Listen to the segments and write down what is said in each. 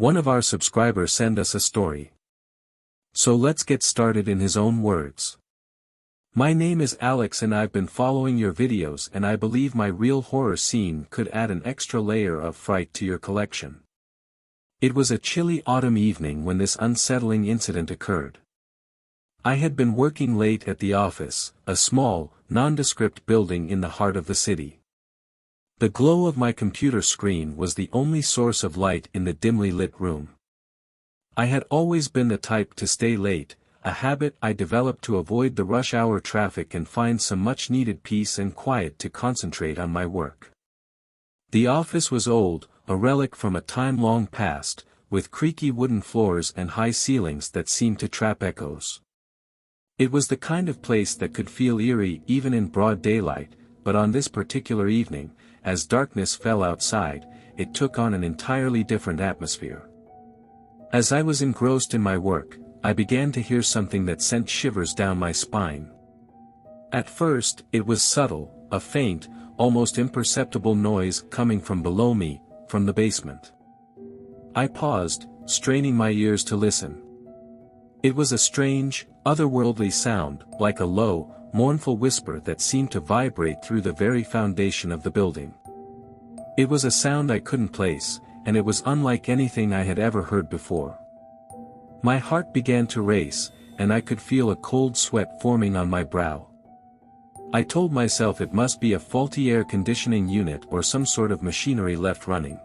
One of our subscribers sent us a story. So let's get started in his own words. My name is Alex and I've been following your videos and I believe my real horror scene could add an extra layer of fright to your collection. It was a chilly autumn evening when this unsettling incident occurred. I had been working late at the office, a small, nondescript building in the heart of the city. The glow of my computer screen was the only source of light in the dimly lit room. I had always been the type to stay late, a habit I developed to avoid the rush hour traffic and find some much-needed peace and quiet to concentrate on my work. The office was old, a relic from a time long past, with creaky wooden floors and high ceilings that seemed to trap echoes. It was the kind of place that could feel eerie even in broad daylight, but on this particular evening, as darkness fell outside, it took on an entirely different atmosphere. As I was engrossed in my work, I began to hear something that sent shivers down my spine. At first, it was subtle, a faint, almost imperceptible noise coming from below me, from the basement. I paused, straining my ears to listen. It was a strange, otherworldly sound, like a low, mournful whisper that seemed to vibrate through the very foundation of the building. It was a sound I couldn't place, and it was unlike anything I had ever heard before. My heart began to race, and I could feel a cold sweat forming on my brow. I told myself it must be a faulty air conditioning unit or some sort of machinery left running.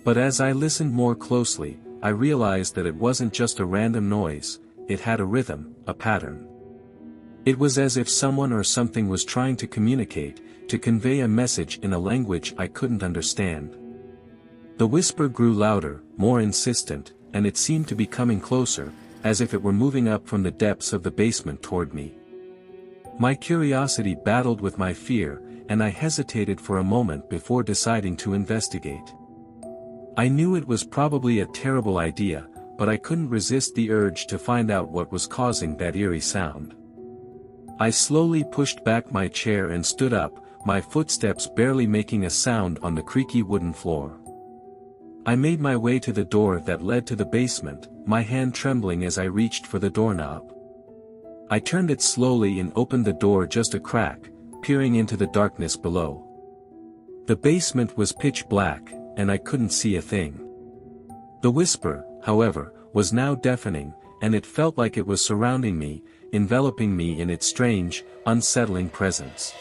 But as I listened more closely, I realized that it wasn't just a random noise, it had a rhythm, a pattern. It was as if someone or something was trying to communicate, to convey a message in a language I couldn't understand. The whisper grew louder, more insistent, and it seemed to be coming closer, as if it were moving up from the depths of the basement toward me. My curiosity battled with my fear, and I hesitated for a moment before deciding to investigate. I knew it was probably a terrible idea, but I couldn't resist the urge to find out what was causing that eerie sound. I slowly pushed back my chair and stood up, my footsteps barely making a sound on the creaky wooden floor. I made my way to the door that led to the basement, my hand trembling as I reached for the doorknob. I turned it slowly and opened the door just a crack, peering into the darkness below. The basement was pitch black, and I couldn't see a thing. The whisper, however, was now deafening, and it felt like it was surrounding me, enveloping me in its strange, unsettling presence.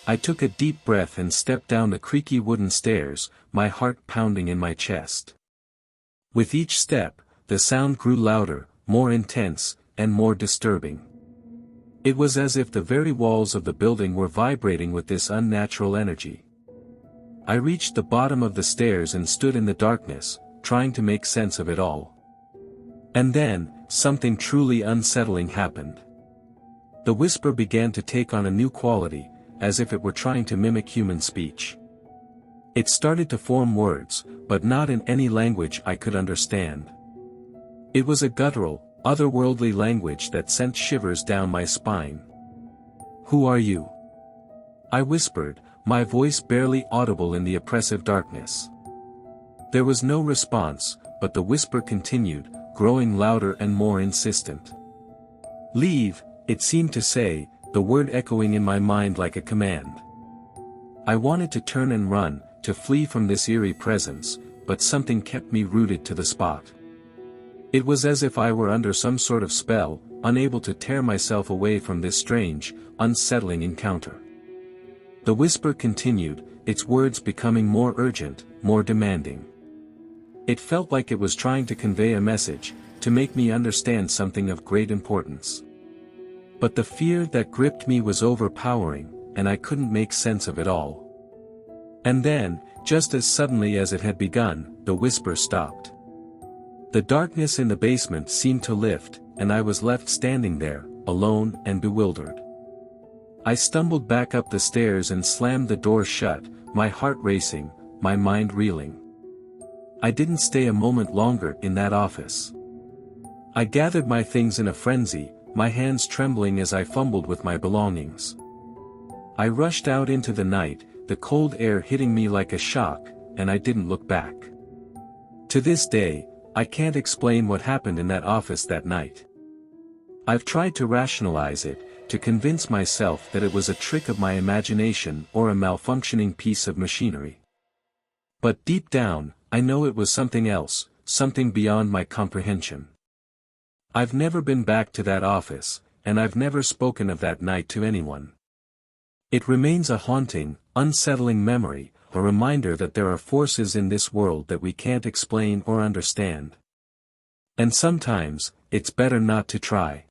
I took a deep breath and stepped down the creaky wooden stairs, my heart pounding in my chest. With each step, the sound grew louder, more intense, and more disturbing. It was as if the very walls of the building were vibrating with this unnatural energy. I reached the bottom of the stairs and stood in the darkness, trying to make sense of it all. And then, something truly unsettling happened. The whisper began to take on a new quality, as if it were trying to mimic human speech. It started to form words, but not in any language I could understand. It was a guttural, otherworldly language that sent shivers down my spine. "Who are you?" I whispered, my voice barely audible in the oppressive darkness. There was no response, but the whisper continued, growing louder and more insistent. "Leave," it seemed to say, the word echoing in my mind like a command. I wanted to turn and run, to flee from this eerie presence, but something kept me rooted to the spot. It was as if I were under some sort of spell, unable to tear myself away from this strange, unsettling encounter. The whisper continued, its words becoming more urgent, more demanding. It felt like it was trying to convey a message, to make me understand something of great importance. But the fear that gripped me was overpowering, and I couldn't make sense of it all. And then, just as suddenly as it had begun, the whisper stopped. The darkness in the basement seemed to lift, and I was left standing there, alone and bewildered. I stumbled back up the stairs and slammed the door shut, my heart racing, my mind reeling. I didn't stay a moment longer in that office. I gathered my things in a frenzy, my hands trembling as I fumbled with my belongings. I rushed out into the night, the cold air hitting me like a shock, and I didn't look back. To this day, I can't explain what happened in that office that night. I've tried to rationalize it, to convince myself that it was a trick of my imagination or a malfunctioning piece of machinery. But deep down, I know it was something else, something beyond my comprehension. I've never been back to that office, and I've never spoken of that night to anyone. It remains a haunting, unsettling memory, a reminder that there are forces in this world that we can't explain or understand. And sometimes, it's better not to try.